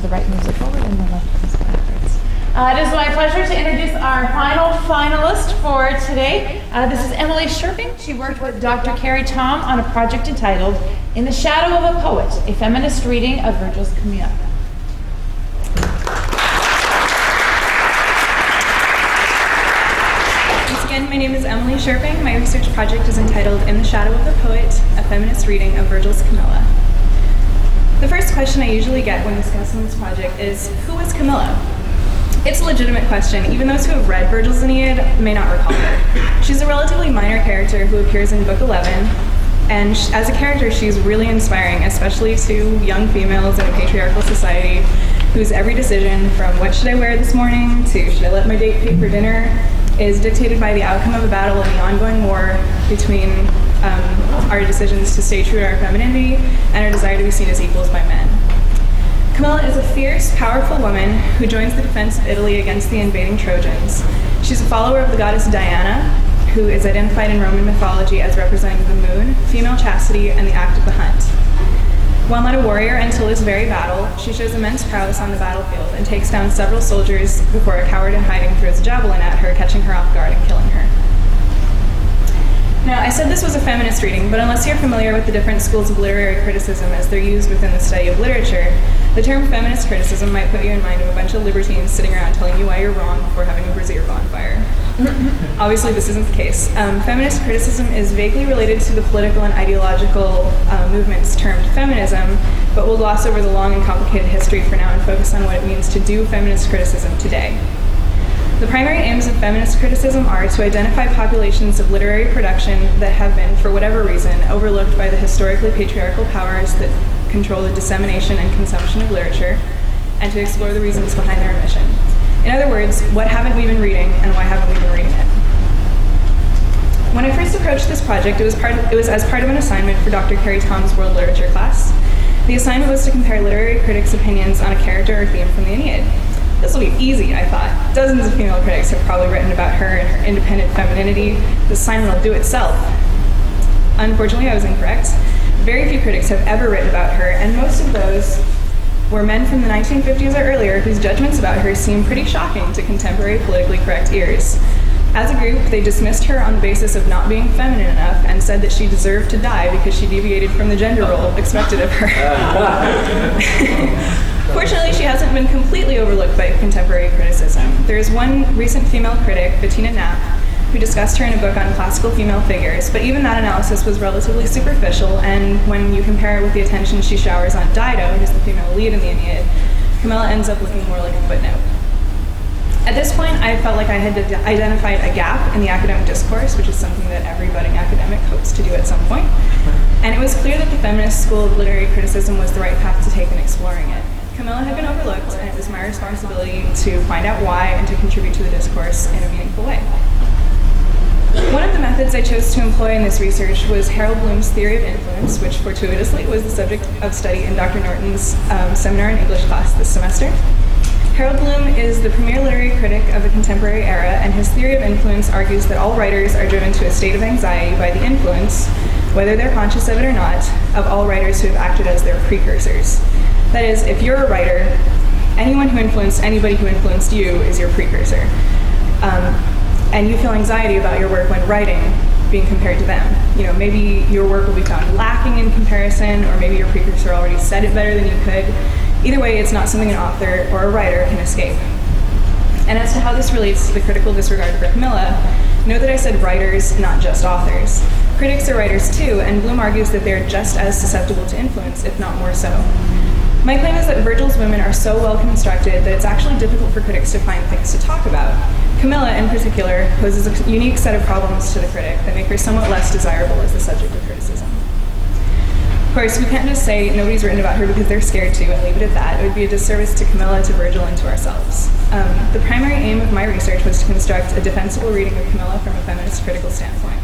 the right moves it forward and the left moves it backwards. It is my pleasure to introduce our final finalist for today. This is Emily Scherping. She worked with Dr. Kerri Tom on a project entitled In the Shadow of a Poet, a feminist reading of Virgil's Camilla. Once again, my name is Emily Scherping. My research project is entitled In the Shadow of a Poet, a feminist reading of Virgil's Camilla. The first question I usually get when discussing this project is, who is Camilla? It's a legitimate question. Even those who have read Virgil's Aeneid may not recall her. She's a relatively minor character who appears in Book 11, and as a character she's really inspiring, especially to young females in a patriarchal society whose every decision, from what should I wear this morning to should I let my date pay for dinner, is dictated by the outcome of a battle and the ongoing war between our decisions to stay true to our femininity and our desire to be seen as equals by men. Camilla is a fierce, powerful woman who joins the defense of Italy against the invading Trojans. She's a follower of the goddess Diana, who is identified in Roman mythology as representing the moon, female chastity, and the act of the hunt. While not a warrior until this very battle, she shows immense prowess on the battlefield and takes down several soldiers before a coward in hiding throws a javelin at her, catching her off guard and killing her. Now, I said this was a feminist reading, but unless you're familiar with the different schools of literary criticism as they're used within the study of literature, the term feminist criticism might put you in mind of a bunch of libertines sitting around telling you why you're wrong before having a brazier bonfire. Obviously, this isn't the case. Feminist criticism is vaguely related to the political and ideological movements termed feminism, but we'll gloss over the long and complicated history for now and focus on what it means to do feminist criticism today. The primary aims of feminist criticism are to identify populations of literary production that have been, for whatever reason, overlooked by the historically patriarchal powers that control the dissemination and consumption of literature, and to explore the reasons behind their omission. In other words, what haven't we been reading and why haven't we been reading it? When I first approached this project, it was as part of an assignment for Dr. Kerri Tom's world literature class. The assignment was to compare literary critics' opinions on a character or theme from the Aeneid. This will be easy, I thought. Dozens of female critics have probably written about her and her independent femininity. This assignment will do itself. Unfortunately, I was incorrect. Very few critics have ever written about her, and most of those were men from the 1950s or earlier whose judgments about her seem pretty shocking to contemporary politically correct ears. As a group, they dismissed her on the basis of not being feminine enough and said that she deserved to die because she deviated from the gender role expected of her. Fortunately, she hasn't been completely overlooked by contemporary criticism. There is one recent female critic, Bettina Knapp, who discussed her in a book on classical female figures, but even that analysis was relatively superficial, and when you compare it with the attention she showers on Dido, who's the female lead in the Aeneid, Camilla ends up looking more like a footnote. At this point, I felt like I had identified a gap in the academic discourse, which is something that every budding academic hopes to do at some point, and it was clear that the feminist school of literary criticism was the right path to take in exploring it. Camilla had been overlooked, and it was my responsibility to find out why and to contribute to the discourse in a meaningful way. One of the methods I chose to employ in this research was Harold Bloom's theory of influence, which fortuitously was the subject of study in Dr. Norton's seminar in English class this semester. Harold Bloom is the premier literary critic of the contemporary era, and his theory of influence argues that all writers are driven to a state of anxiety by the influence, whether they're conscious of it or not, of all writers who have acted as their precursors. That is, if you're a writer, anyone who influenced anybody who influenced you is your precursor. And you feel anxiety about your work when writing being compared to them. You know, maybe your work will be found lacking in comparison, or maybe your precursor already said it better than you could. Either way, it's not something an author or a writer can escape. And as to how this relates to the critical disregard for Camilla, note that I said writers, not just authors. Critics are writers too, and Bloom argues that they're just as susceptible to influence, if not more so. My claim is that Virgil's women are so well constructed that it's actually difficult for critics to find things to talk about. Camilla, in particular, poses a unique set of problems to the critic that make her somewhat less desirable as the subject of criticism. Of course, we can't just say nobody's written about her because they're scared to and leave it at that. It would be a disservice to Camilla, to Virgil, and to ourselves. The primary aim of my research was to construct a defensible reading of Camilla from a feminist critical standpoint.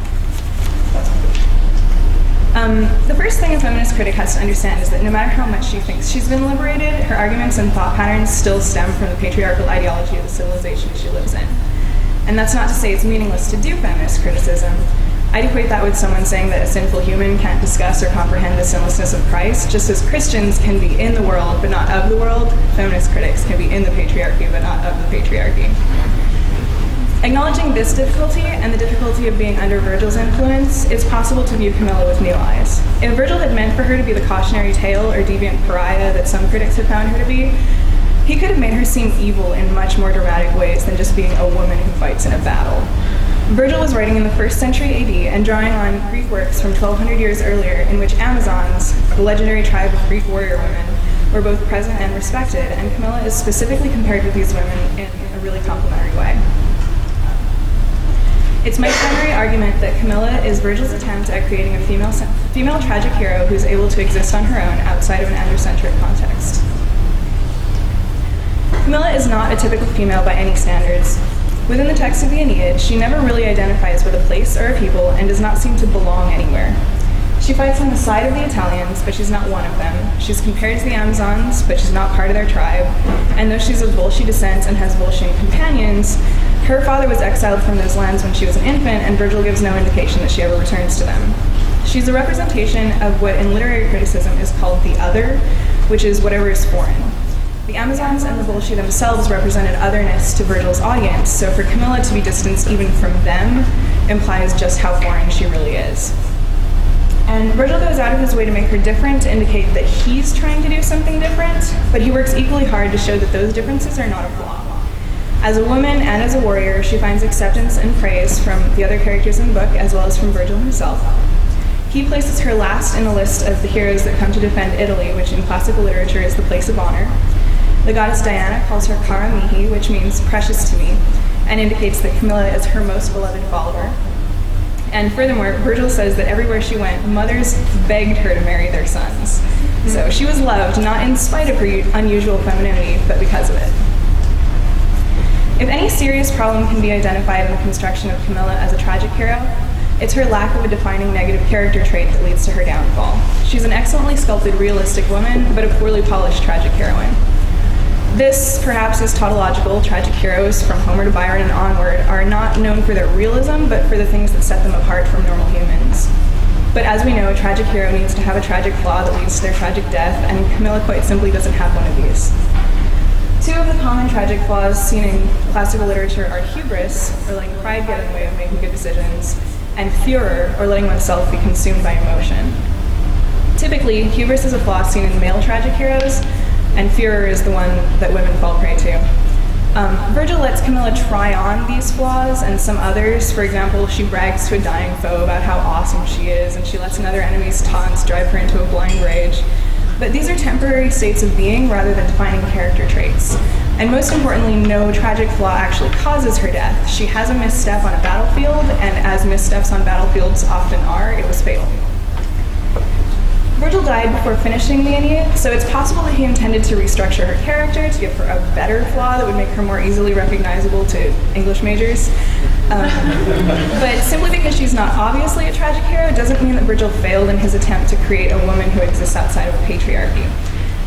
The first thing a feminist critic has to understand is that no matter how much she thinks she's been liberated, her arguments and thought patterns still stem from the patriarchal ideology of the civilization she lives in. And that's not to say it's meaningless to do feminist criticism, I'd equate that with someone saying that a sinful human can't discuss or comprehend the sinlessness of Christ. Just as Christians can be in the world but not of the world, feminist critics can be in the patriarchy but not of the patriarchy. Acknowledging this difficulty and the difficulty of being under Virgil's influence, it's possible to view Camilla with new eyes. If Virgil had meant for her to be the cautionary tale or deviant pariah that some critics have found her to be, he could have made her seem evil in much more dramatic ways than just being a woman who fights in a battle. Virgil was writing in the 1st century AD and drawing on Greek works from 1200 years earlier in which Amazons, the legendary tribe of Greek warrior women, were both present and respected, and Camilla is specifically compared with these women in a really complimentary way. It's my primary argument that Camilla is Virgil's attempt at creating a female tragic hero who's able to exist on her own outside of an androcentric context. Camilla is not a typical female by any standards. Within the text of the Aeneid, she never really identifies with a place or a people and does not seem to belong anywhere. She fights on the side of the Italians, but she's not one of them. She's compared to the Amazons, but she's not part of their tribe. And though she's of Volsci descent and has Volscian companions, her father was exiled from those lands when she was an infant, and Virgil gives no indication that she ever returns to them. She's a representation of what in literary criticism is called the other, which is whatever is foreign. The Amazons and the Volsci themselves represented otherness to Virgil's audience, so for Camilla to be distanced even from them implies just how foreign she really is. And Virgil goes out of his way to make her different, to indicate that he's trying to do something different, but he works equally hard to show that those differences are not a flaw. As a woman and as a warrior, she finds acceptance and praise from the other characters in the book, as well as from Virgil himself. He places her last in a list of the heroes that come to defend Italy, which in classical literature is the place of honor. The goddess Diana calls her cara mihi, which means precious to me, and indicates that Camilla is her most beloved follower. And furthermore, Virgil says that everywhere she went, mothers begged her to marry their sons. So she was loved, not in spite of her unusual femininity, but because of it. If any serious problem can be identified in the construction of Camilla as a tragic hero, it's her lack of a defining negative character trait that leads to her downfall. She's an excellently sculpted, realistic woman, but a poorly polished tragic heroine. This, perhaps, is tautological. Tragic heroes, from Homer to Byron and onward, are not known for their realism, but for the things that set them apart from normal humans. But as we know, a tragic hero needs to have a tragic flaw that leads to their tragic death, and Camilla quite simply doesn't have one of these. Two of the common tragic flaws seen in classical literature are hubris, or letting pride get in the way of making good decisions, and furor, or letting oneself be consumed by emotion. Typically, hubris is a flaw seen in male tragic heroes, and furor is the one that women fall prey to. Virgil lets Camilla try on these flaws and some others. For example, she brags to a dying foe about how awesome she is, and she lets another enemy's taunts drive her into a blind rage. But these are temporary states of being rather than defining character traits. And most importantly, no tragic flaw actually causes her death. She has a misstep on a battlefield, and as missteps on battlefields often are, it was fatal. Virgil died before finishing the Aeneid, so it's possible that he intended to restructure her character to give her a better flaw that would make her more easily recognizable to English majors. But simply because she's not obviously a tragic hero doesn't mean that Virgil failed in his attempt to create a woman who exists outside of a patriarchy.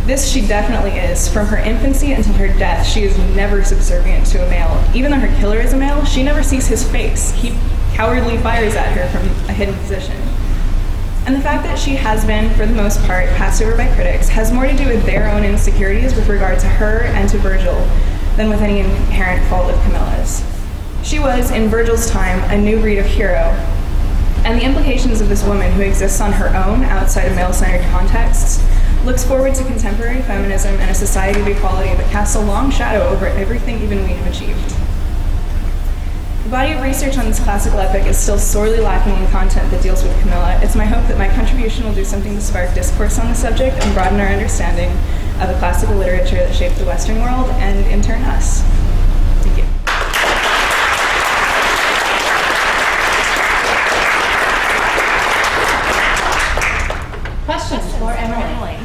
This she definitely is. From her infancy until her death, she is never subservient to a male. Even though her killer is a male, she never sees his face. He cowardly fires at her from a hidden position. And the fact that she has been, for the most part, passed over by critics has more to do with their own insecurities with regard to her and to Virgil than with any inherent fault of Camilla's. She was, in Virgil's time, a new breed of hero, and the implications of this woman who exists on her own outside of male-centered contexts looks forward to contemporary feminism and a society of equality that casts a long shadow over everything even we have achieved. The body of research on this classical epic is still sorely lacking in content that deals with Camilla. It's my hope that my contribution will do something to spark discourse on the subject and broaden our understanding of the classical literature that shaped the Western world, and in turn us. Thank you. Questions for Emily?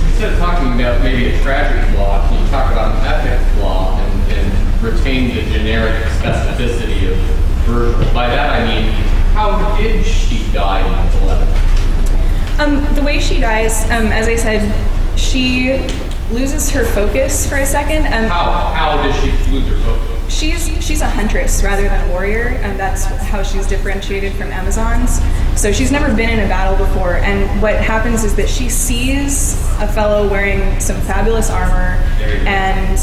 Instead of talking about maybe a tragic flaw, can you talk about an epic flaw and retain the generic specificity of Virgil? By that I mean, how did she die in the 11th? The way she dies, as I said, she loses her focus for a second. How does she lose her focus? she's a huntress rather than a warrior, and that's how she's differentiated from Amazons. So she's never been in a battle before, and what happens is that she sees a fellow wearing some fabulous armor, and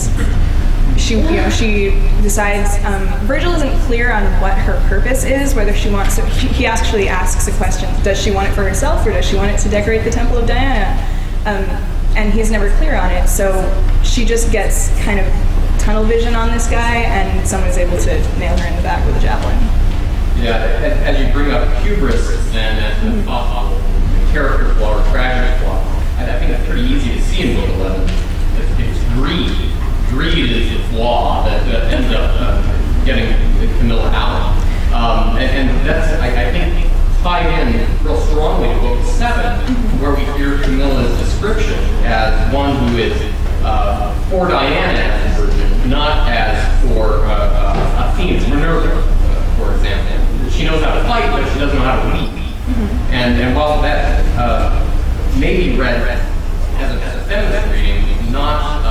she decides, Virgil isn't clear on what her purpose is, whether she wants to, he actually asks a question, does she want it for herself, or does she want it to decorate the Temple of Diana? And he's never clear on it, so she just gets kind of tunnel vision on this guy, and someone's able to nail her in the back with a javelin. Yeah, as you bring up hubris and as possible character flaw or tragic flaw, I think it's pretty easy to see in Book 11. It's greed. Greed is the flaw that ends up getting Camilla out. And that's, I think, tied in real strongly to Book 7, where we hear Camilla's description as one who is for Diana as a virgin, not as for Athena, Minerva, for example. She knows how to fight, but she doesn't know how to weep. And while that may be read as a feminist reading, not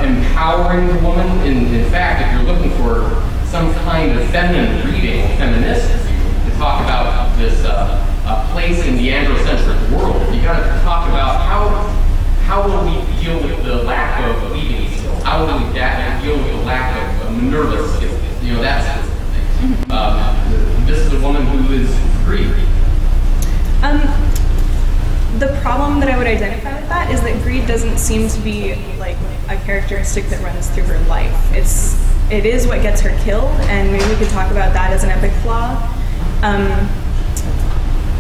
empowering the woman, in fact, if you're looking for some kind of feminine reading, feminist, to talk about this place in the androcentric world, you got to talk about how will we deal with the lack of weaving skills? How will we deal with the lack of Minerva skills? You know, that sort of thing. This is a woman who is free. The problem that I would identify with that is that greed doesn't seem to be like a characteristic that runs through her life. It is what gets her killed, and maybe we could talk about that as an epic flaw.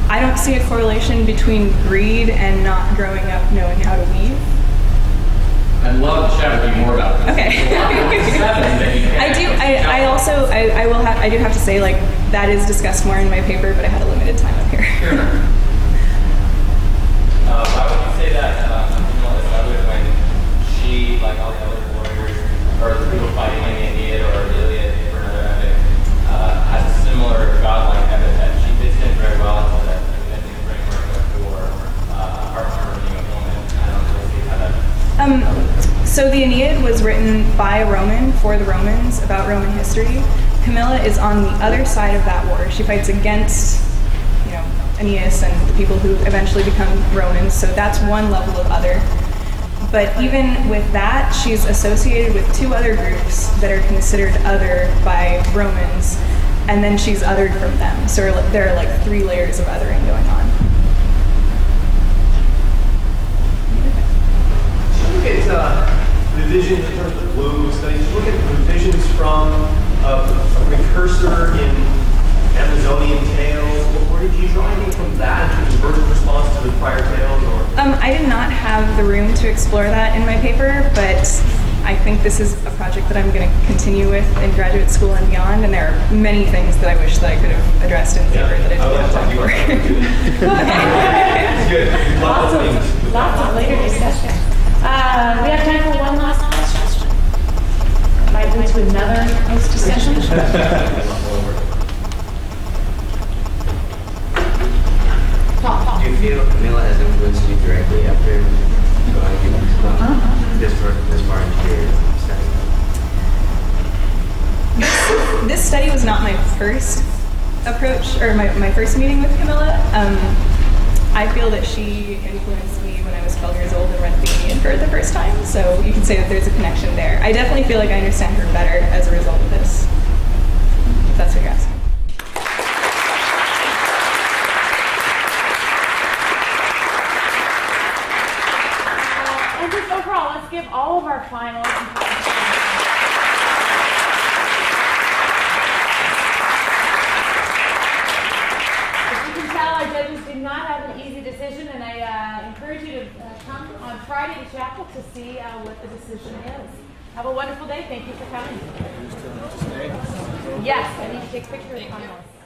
I don't see a correlation between greed and not growing up knowing how to weave. I'd love to chat with you more about this. Okay. I do have to say, like, that is discussed more in my paper, but I had a limited time up here. Sure. Why would you say that Camilla is other when she, like all the other warriors, or the people fighting in the Aeneid or the Iliad for another epic, has a similar godlike epithet? She fits in very well into the framework for apart from being a woman. I don't really see how that. So the Aeneid was written by a Roman for the Romans about Roman history. Camilla is on the other side of that war. She fights against, Aeneas and the people who eventually become Romans, so that's one level of other. But even with that, she's associated with two other groups that are considered other by Romans, and then she's othered from them. So there are like 3 layers of othering going on. Look at the visions in terms of Bloom studies. Look at the visions from a precursor in Amazonian tales. Where did you draw anything from that in terms of Virgil's response to the prior tales? Or? I did not have the room to explore that in my paper, but I think this is a project that I'm going to continue with in graduate school and beyond, and there are many things that I wish that I could have addressed in the paper that I didn't have time for. It's good. Lots of later discussion. We have time for one last question. Might lead to another post discussion. Do you feel Camilla has influenced you directly after going this far into your study? This study was not my first approach, or my first meeting with Camilla. I feel that she influenced me when I was 12 years old and read the Aeneid for the first time, so you can say that there's a connection there. I definitely feel like I understand her better as a result of this, if that's what you're asking. And just overall, let's give all of our finalists our judges did not have an easy decision, and I encourage you to come on Friday to chapel to see what the decision is. Have a wonderful day. Thank you for coming. Yes, I need to take pictures of finalists.